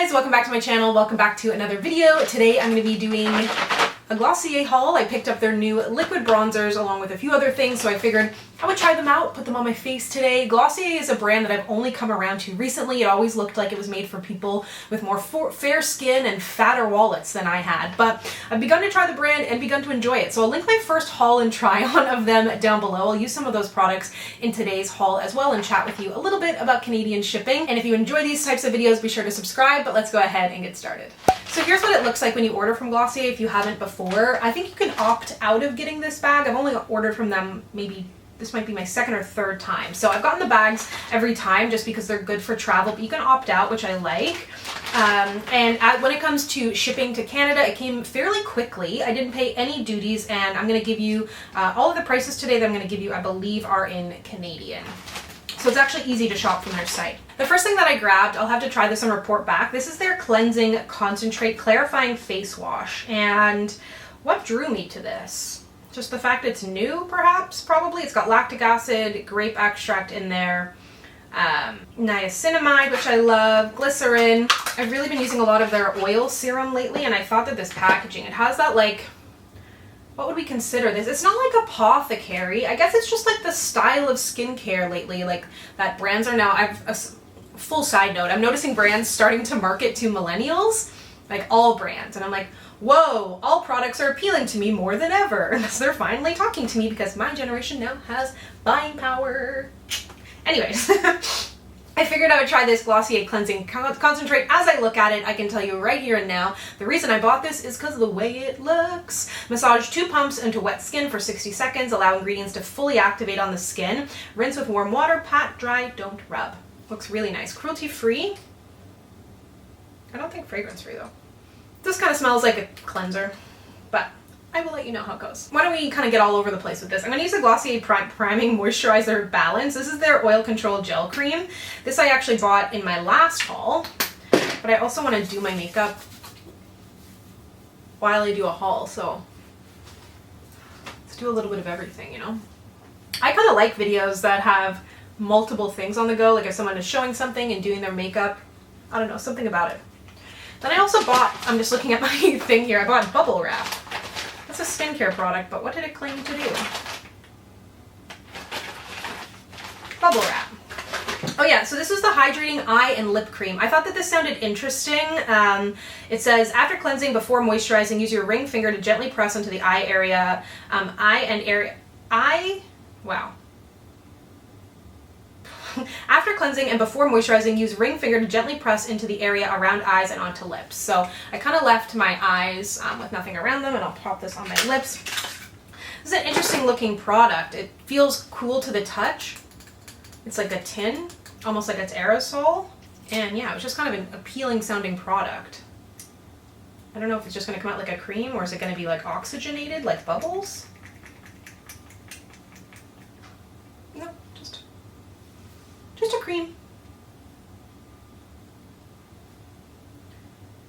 guys, welcome back to my channel. Welcome back to another video. Today I'm going to be doing a Glossier haul. I picked up their new liquid bronzers along with a few other things, so I figured I would try them out, put them on my face today. Glossier is a brand that I've only come around to recently. It always looked like it was made for people with more fair skin and fatter wallets than I had, but I've begun to try the brand and begun to enjoy it. So I'll link my first haul and try on of them down below. I'll use some of those products in today's haul as well and chat with you a little bit about Canadian shipping. And if you enjoy these types of videos, be sure to subscribe, but let's go ahead and get started. So here's what it looks like when you order from Glossier if you haven't before. I think you can opt out of getting this bag. I've only ordered from them maybe this might be my second or third time. So I've gotten the bags every time just because they're good for travel, but you can opt out, which I like. When it comes to shipping to Canada, it came fairly quickly. I didn't pay any duties, and I'm going to give you all of the prices today that I'm going to give you, I believe, are in Canadian. So it's actually easy to shop from their site. The first thing that I grabbed, I'll have to try this and report back. This is their Cleansing Concentrate Clarifying Face Wash. And what drew me to this? Just the fact it's new, perhaps? Probably. It's got lactic acid, grape extract in there, niacinamide, which I love, glycerin. I've really been using a lot of their oil serum lately, and I thought that this packaging, it has that, like, what would we consider this? It's not like apothecary. I guess it's just like the style of skincare lately, like that brands are now, full side note, I'm noticing brands starting to market to millennials, like all brands, and I'm like, whoa, all products are appealing to me more than ever. Unless they're finally talking to me because my generation now has buying power. Anyways, I figured I would try this Glossier Cleansing Concentrate. As I look at it, I can tell you right here and now, the reason I bought this is because of the way it looks. Massage 2 pumps into wet skin for 60 seconds. Allow ingredients to fully activate on the skin. Rinse with warm water. Pat dry, don't rub. Looks really nice. Cruelty-free. I don't think fragrance-free though. This kind of smells like a cleanser, but I will let you know how it goes. Why don't we kind of get all over the place with this? I'm going to use the Glossier Priming Moisturizer Balance. This is their Oil Control Gel Cream. This I actually bought in my last haul, but I also want to do my makeup while I do a haul, so let's do a little bit of everything, you know? I kind of like videos that have multiple things on the go, like if someone is showing something and doing their makeup, I don't know, something about it. Then I also bought, I'm just looking at my thing here, I bought bubble wrap. That's a skincare product, but what did it claim to do? Bubble wrap. Oh yeah, so this is the Hydrating Eye and Lip Cream. I thought that this sounded interesting. It says, after cleansing, before moisturizing, use your ring finger to gently press into the eye area. Wow. After cleansing and before moisturizing, use ring finger to gently press into the area around eyes and onto lips. So I kind of left my eyes with nothing around them, and I'll pop this on my lips. This is an interesting looking product. It feels cool to the touch. It's like a tin, almost like it's aerosol. And yeah, it was just kind of an appealing sounding product. I don't know if it's just going to come out like a cream or is it going to be like oxygenated, like bubbles? Just a cream.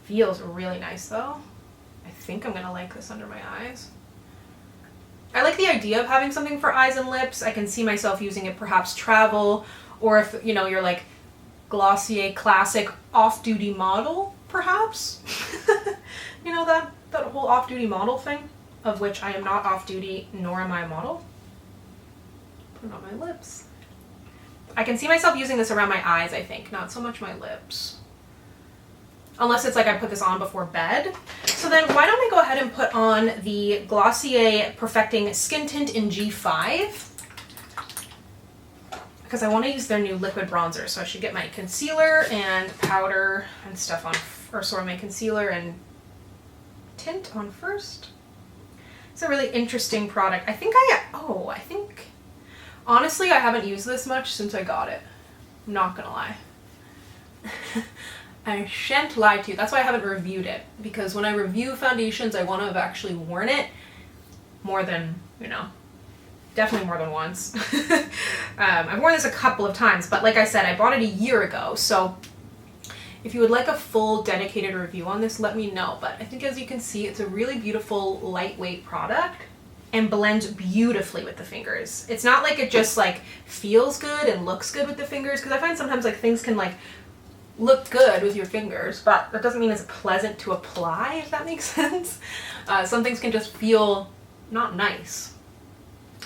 Feels really nice though. I think I'm gonna like this under my eyes. I like the idea of having something for eyes and lips. I can see myself using it perhaps travel, or if, you know, you're like Glossier classic off-duty model, perhaps. You know, that whole off-duty model thing, of which I am not off-duty, nor am I a model. Put it on my lips. I can see myself using this around my eyes, I think, not so much my lips. Unless it's like I put this on before bed. So then why don't I go ahead and put on the Glossier Perfecting Skin Tint in G5. Because I want to use their new liquid bronzer. So I should get my concealer and powder and stuff on, or sorry, my concealer and tint on first. It's a really interesting product. Honestly, I haven't used this much since I got it. I'm not gonna lie. I shan't lie to you. That's why I haven't reviewed it. Because when I review foundations, I want to have actually worn it more than, you know, definitely more than once. I've worn this a couple of times, but like I said, I bought it a year ago. So if you would like a full dedicated review on this, let me know. But I think as you can see, it's a really beautiful, lightweight product. And blends beautifully with the fingers. It's not like it just like feels good and looks good with the fingers, because I find sometimes like things can like look good with your fingers, but that doesn't mean it's pleasant to apply, if that makes sense. Some things can just feel not nice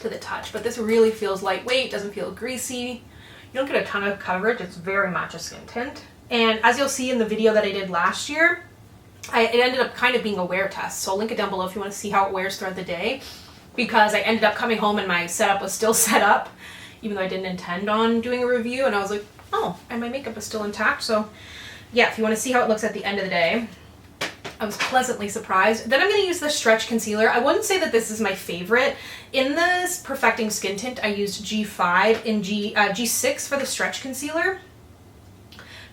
to the touch, but this really feels lightweight, doesn't feel greasy. You don't get a ton of coverage, it's very much a skin tint. And as you'll see in the video that I did last year, it ended up kind of being a wear test, so I'll link it down below if you want to see how it wears throughout the day, because I ended up coming home and my setup was still set up, even though I didn't intend on doing a review, and I was like, oh, and my makeup is still intact. So yeah, if you want to see how it looks at the end of the day, I was pleasantly surprised. Then I'm going to use the Stretch Concealer. I wouldn't say that this is my favorite. In this Perfecting Skin Tint, I used G5 and G6 for the Stretch Concealer.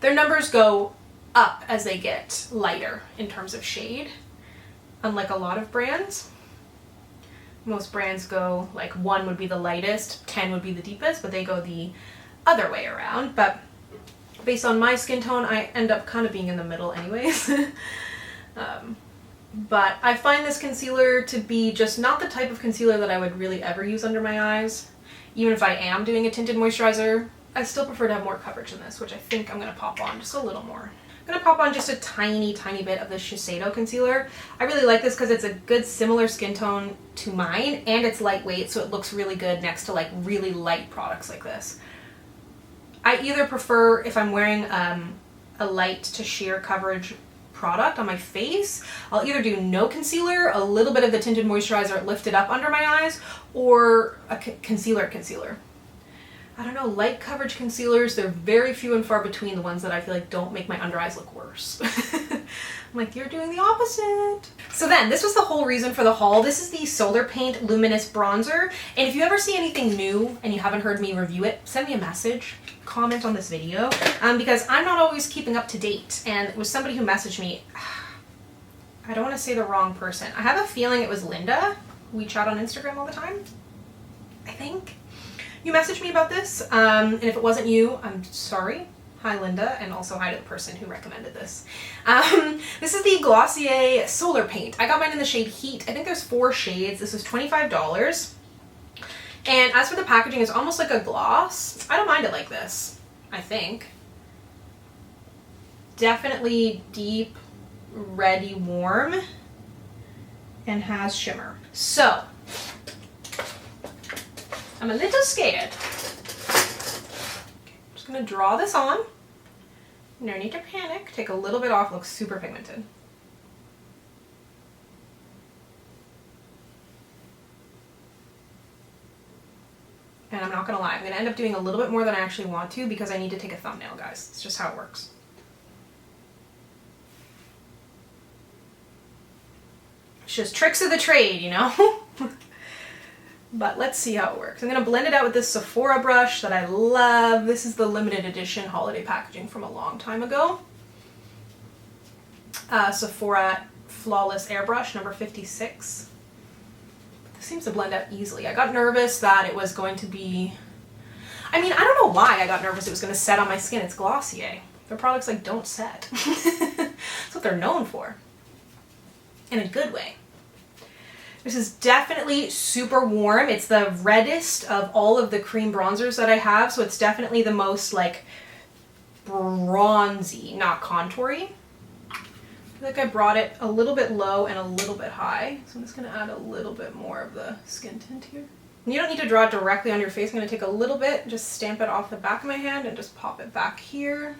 Their numbers go up as they get lighter in terms of shade, unlike a lot of brands. Most brands go like 1 would be the lightest, 10 would be the deepest, but they go the other way around. But based on my skin tone, I end up kind of being in the middle anyways. But I find this concealer to be just not the type of concealer that I would really ever use under my eyes. Even if I am doing a tinted moisturizer, I still prefer to have more coverage than this, which I think I'm going to pop on just a little more. I'm going to pop on just a tiny bit of the Shiseido concealer. I really like this because it's a good similar skin tone to mine, and it's lightweight, so it looks really good next to like really light products like this. I either prefer, if I'm wearing a light to sheer coverage product on my face, I'll either do no concealer, a little bit of the tinted moisturizer lifted up under my eyes, or a concealer. I don't know, light coverage concealers, they're very few and far between the ones that I feel like don't make my under eyes look worse. I'm like, you're doing the opposite. So then, this was the whole reason for the haul. This is the Solar Paint Luminous Bronzer, and if you ever see anything new and you haven't heard me review it, send me a message, comment on this video, because I'm not always keeping up to date, and it was somebody who messaged me. I don't want to say the wrong person. I have a feeling it was Linda. We chat on Instagram all the time, I think. You messaged me about this, and if it wasn't you, I'm sorry. Hi, Linda, and also hi to the person who recommended this. This is the Glossier Solar Paint. I got mine in the shade Heat. I think there's 4 shades. This was $25. And as for the packaging, it's almost like a gloss. I don't mind it like this, I think. Definitely deep, reddy, warm, and has shimmer. So, I'm a little scared. Okay, I'm just gonna draw this on. No need to panic. Take a little bit off, looks super pigmented. And I'm not gonna lie, I'm gonna end up doing a little bit more than I actually want to because I need to take a thumbnail, guys. It's just how it works. It's just tricks of the trade, you know? But let's see how it works. I'm going to blend it out with this Sephora brush that I love. This is the limited edition holiday packaging from a long time ago. Sephora Flawless Airbrush number 56. This seems to blend out easily. I got nervous that it was going to be... I mean, I don't know why I got nervous it was going to set on my skin. It's Glossier. Their products like don't set. That's what they're known for. In a good way. This is definitely super warm. It's the reddest of all of the cream bronzers that I have, so it's definitely the most like bronzy, not contoury. I feel like I brought it a little bit low and a little bit high, so I'm just going to add a little bit more of the skin tint here. And you don't need to draw it directly on your face. I'm going to take a little bit, just stamp it off the back of my hand and just pop it back here.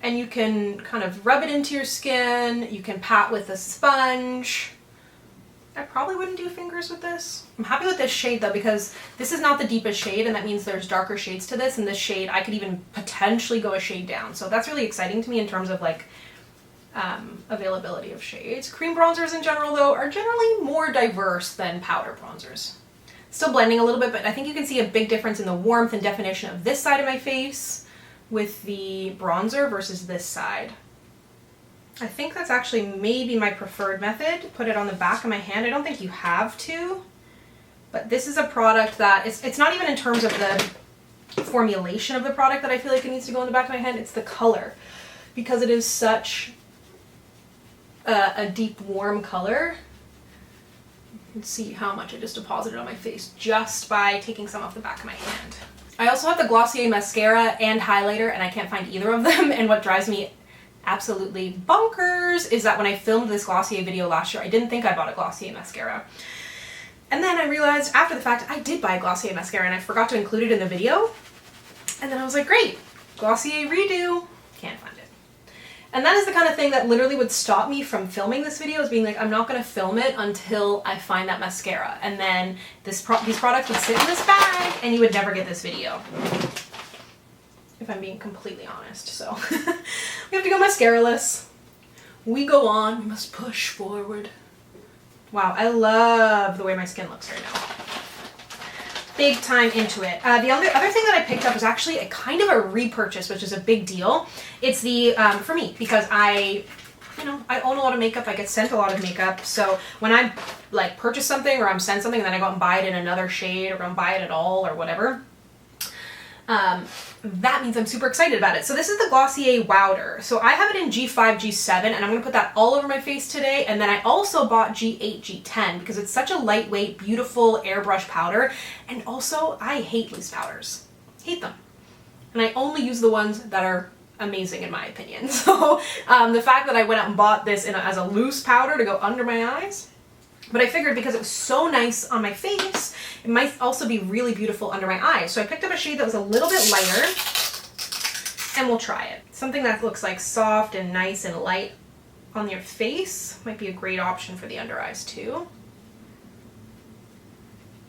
And you can kind of rub it into your skin. You can pat with a sponge. I probably wouldn't do fingers with this. I'm happy with this shade though because this is not the deepest shade, and that means there's darker shades to this, and this shade I could even potentially go a shade down. So that's really exciting to me in terms of like availability of shades. Cream bronzers in general though are generally more diverse than powder bronzers. Still blending a little bit, but I think you can see a big difference in the warmth and definition of this side of my face with the bronzer versus this side. I think that's actually maybe my preferred method. Put it on the back of my hand. I don't think you have to, but this is a product that it's not even in terms of the formulation of the product that I feel like it needs to go on the back of my hand. It's the color, because it is such a deep warm color. You can see how much I just deposited on my face just by taking some off the back of my hand. I also have the Glossier mascara and highlighter, and I can't find either of them. And what drives me absolutely bonkers is that when I filmed this Glossier video last year, I didn't think I bought a Glossier mascara. And then I realized after the fact I did buy a Glossier mascara and I forgot to include it in the video. And then I was like, great, Glossier redo, can't find it. And that is the kind of thing that literally would stop me from filming this video, is being like, I'm not going to film it until I find that mascara. And then these products would sit in this bag and you would never get this video. If I'm being completely honest. So we have to go mascara-less. We go on, we must push forward. Wow, I love the way my skin looks right now. Big time into it. The other thing that I picked up was actually a kind of a repurchase, which is a big deal. It's the, for me, because I own a lot of makeup, I get sent a lot of makeup, so when I like purchase something or I'm sent something and then I go out and buy it in another shade or go and buy it at all or whatever, that means I'm super excited about it. So this is the Glossier Wowder. So I have it in G5, G7, and I'm going to put that all over my face today. And then I also bought G8, G10 because it's such a lightweight, beautiful airbrush powder. And also, I hate loose powders. Hate them. And I only use the ones that are amazing in my opinion. So the fact that I went out and bought this as a loose powder to go under my eyes, but I figured because it was so nice on my face, it might also be really beautiful under my eyes. So I picked up a shade that was a little bit lighter, and we'll try it. Something that looks like soft and nice and light on your face might be a great option for the under eyes too.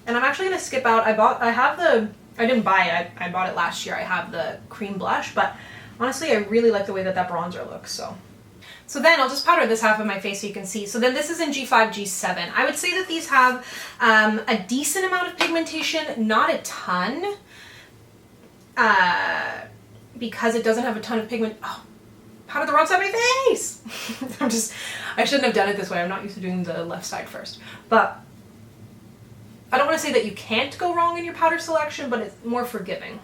And I'm actually gonna skip out, I didn't buy it, I bought it last year. I have the cream blush, but honestly, I really like the way that bronzer looks, So then I'll just powder this half of my face so you can see. So then this is in G5, G7. I would say that these have a decent amount of pigmentation, not a ton, because it doesn't have a ton of pigment. Oh, powdered the wrong side of my face! I shouldn't have done it this way. I'm not used to doing the left side first. But I don't want to say that you can't go wrong in your powder selection, but it's more forgiving.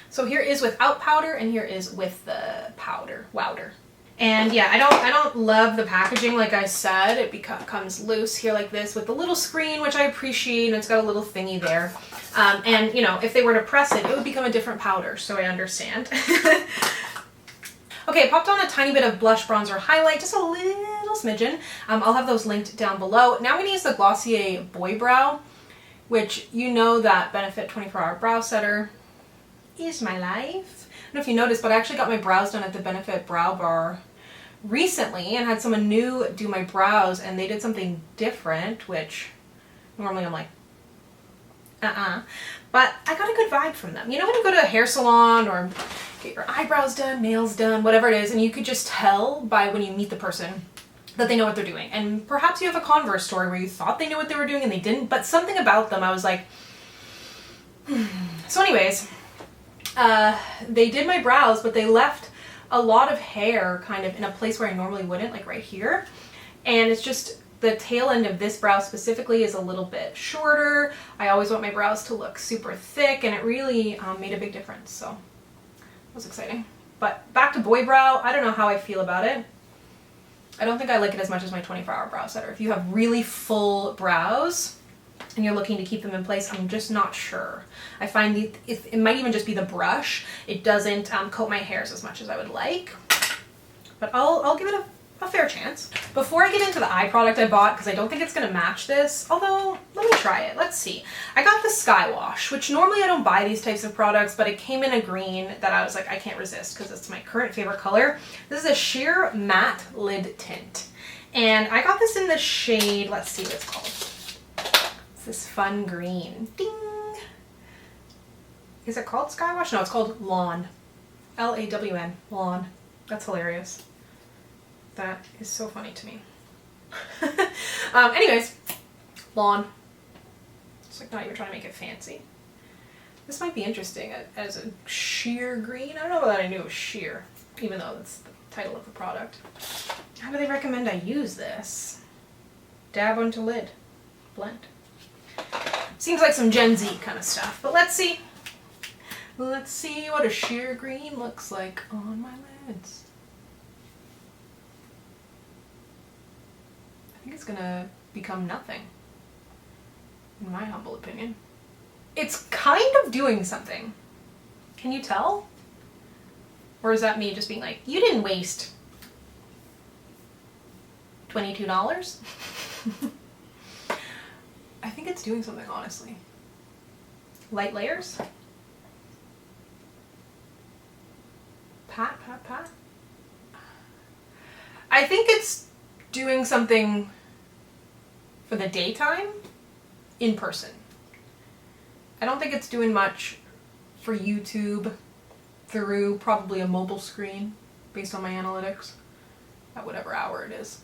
So here is without powder, and here is with the powder, Wowder. And yeah, I don't love the packaging, like I said. It comes loose here like this with the little screen, which I appreciate, and it's got a little thingy there. And you know, if they were to press it, it would become a different powder, so I understand. Okay, I popped on a tiny bit of blush, bronzer, highlight, just a little smidgen. I'll have those linked down below. Now I'm going to use the Glossier Boy Brow, which you know that Benefit 24-Hour Brow Setter is my life. I don't know if you noticed, but I actually got my brows done at the Benefit Brow Bar recently and had someone new do my brows, and they did something different, which normally I'm like, but I got a good vibe from them. You know when you go to a hair salon or get your eyebrows done, nails done, whatever it is, and you could just tell by when you meet the person that they know what they're doing. And perhaps you have a Converse story where you thought they knew what they were doing and they didn't, but something about them I was like, So anyways, they did my brows, but they left a lot of hair kind of in a place where I normally wouldn't, like right here. And it's just the tail end of this brow specifically is a little bit shorter. I always want my brows to look super thick, and it really made a big difference. So it was exciting. But back to Boy Brow, I don't know how I feel about it. I don't think I like it as much as my 24-Hour Brow Setter. If you have really full brows and you're looking to keep them in place, I'm just not sure. I find it might even just be the brush. It doesn't coat my hairs as much as I would like, but I'll give it a fair chance. Before I get into the eye product I bought, because I don't think it's going to match this, although let me try it. Let's see. I got the Sky Wash, which normally I don't buy these types of products, but it came in a green that I was like, I can't resist because it's my current favorite color. This is a sheer matte lid tint, and I got this in the shade, let's see what it's called. It's this fun green. Ding! Is it called Sky Wash? No, it's called Lawn. L-A-W-N. Lawn. That's hilarious. That is so funny to me. Anyways, Lawn. It's like not even trying to make it fancy. This might be interesting as a sheer green. I don't know that I knew it was sheer, even though that's the title of the product. How do they recommend I use this? Dab onto lid. Blend. Seems like some Gen Z kind of stuff, but let's see. Let's see what a sheer green looks like on my lids. I think it's gonna become nothing, in my humble opinion. It's kind of doing something. Can you tell? Or is that me just being like, you didn't waste $22? I think it's doing something, honestly. Light layers. Pat, pat, pat. I think it's doing something for the daytime in person. I don't think it's doing much for YouTube through probably a mobile screen based on my analytics at whatever hour it is,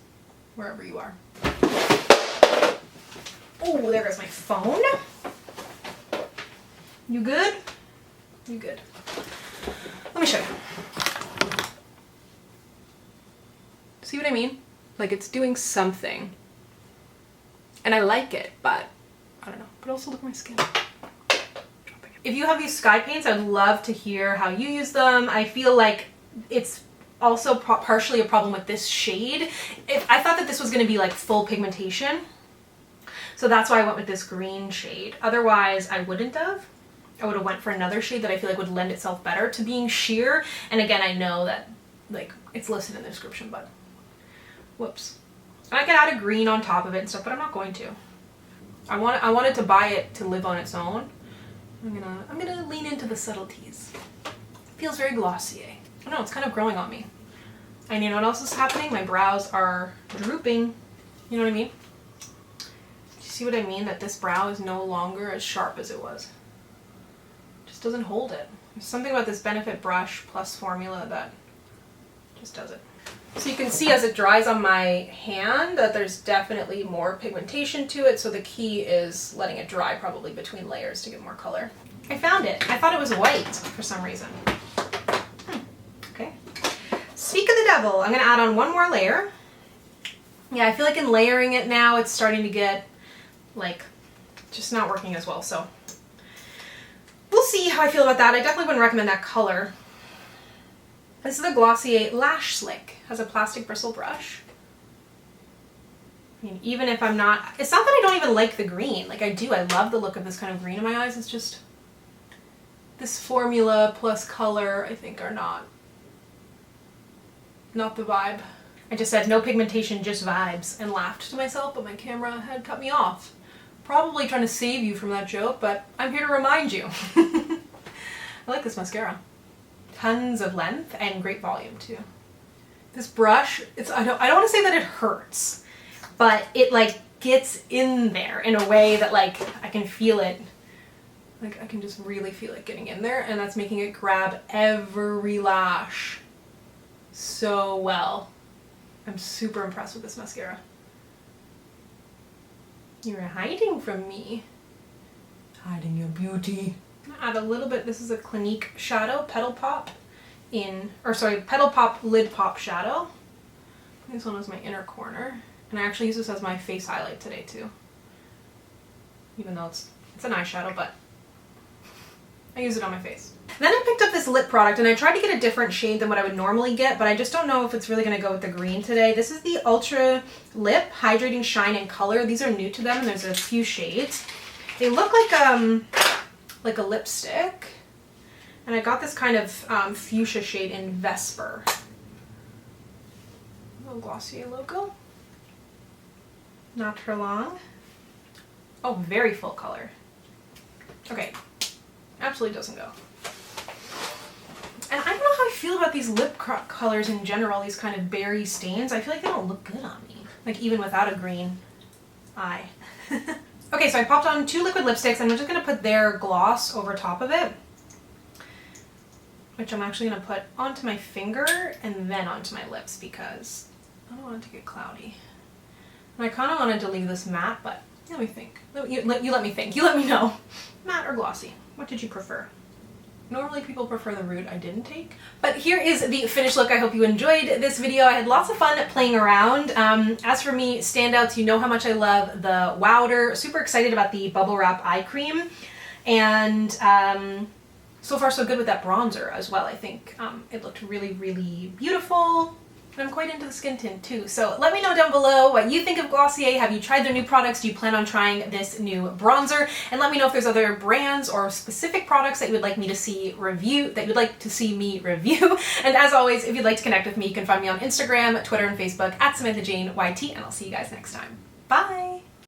wherever you are. Oh, there goes my phone. You good? You good. Let me show you. See what I mean? Like, it's doing something. And I like it, but I don't know. But also look at my skin. If you have these sky paints, I'd love to hear how you use them. I feel like it's also partially a problem with this shade. I thought that this was going to be like full pigmentation. So that's why I went with this green shade. Otherwise, I wouldn't have. I would have went for another shade that I feel like would lend itself better to being sheer. And again, I know that like it's listed in the description, but whoops. And I could add a green on top of it and stuff, but I'm not going to. I wanted to buy it to live on its own. I'm gonna lean into the subtleties. It feels very Glossier. I don't know, it's kind of growing on me. And you know what else is happening? My brows are drooping. You know what I mean? Do you see what I mean? That this brow is no longer as sharp as it was. It just doesn't hold it. There's something about this Benefit brush plus formula that just does it. So you can see as it dries on my hand that there's definitely more pigmentation to it, so the key is letting it dry probably between layers to get more color. I found it. I thought it was white for some reason. Okay. Speak of the devil, I'm going to add on one more layer. Yeah, I feel like in layering it now, it's starting to get, like, just not working as well, so we'll see how I feel about that. I definitely wouldn't recommend that color. This is the Glossier Lash Slick. Has a plastic bristle brush. I mean, even if I'm not, it's not that I don't even like the green. Like I do, I love the look of this kind of green in my eyes. It's just this formula plus color, I think, are not the vibe. I just said no pigmentation, just vibes, and laughed to myself, but my camera had cut me off. Probably trying to save you from that joke, but I'm here to remind you. I like this mascara. Tons of length and great volume too. This brush, I don't want to say that it hurts, but it like gets in there in a way that like I can feel it. Like I can just really feel it getting in there, and that's making it grab every lash so well. I'm super impressed with this mascara. You're hiding from me. Hiding your beauty. I'm gonna add a little bit, this is a Clinique shadow, Petal Pop Petal Pop Lid Pop shadow. This one was my inner corner. And I actually use this as my face highlight today too. Even though it's an eyeshadow, but I use it on my face. Then I picked up this lip product and I tried to get a different shade than what I would normally get, but I just don't know if it's really gonna go with the green today. This is the Ultra Lip Hydrating Shine and Color. These are new to them and there's a few shades. They look like a lipstick, and I got this kind of fuchsia shade in Vesper. Little Glossier logo. Not for long. Oh, very full color. Okay, absolutely doesn't go. And I don't know how I feel about these lip colors in general, these kind of berry stains. I feel like they don't look good on me, like even without a green eye. Okay, so I popped on 2 liquid lipsticks and I'm just going to put their gloss over top of it, which I'm actually going to put onto my finger and then onto my lips because I don't want it to get cloudy. And I kind of wanted to leave this matte, but let me think. You let me think. You let me know. Matte or glossy? What did you prefer? Normally people prefer the route I didn't take. But here is the finished look. I hope you enjoyed this video. I had lots of fun playing around. As for me, standouts, you know how much I love the Wowder. Super excited about the Bubble Wrap Eye Cream. And so far so good with that bronzer as well. I think it looked really, really beautiful. And I'm quite into the skin tint too. So let me know down below what you think of Glossier. Have you tried their new products? Do you plan on trying this new bronzer? And let me know if there's other brands or specific products that you would like me to see me review. And as always, if you'd like to connect with me, you can find me on Instagram, Twitter, and Facebook at SamanthaJaneYT, and I'll see you guys next time. Bye!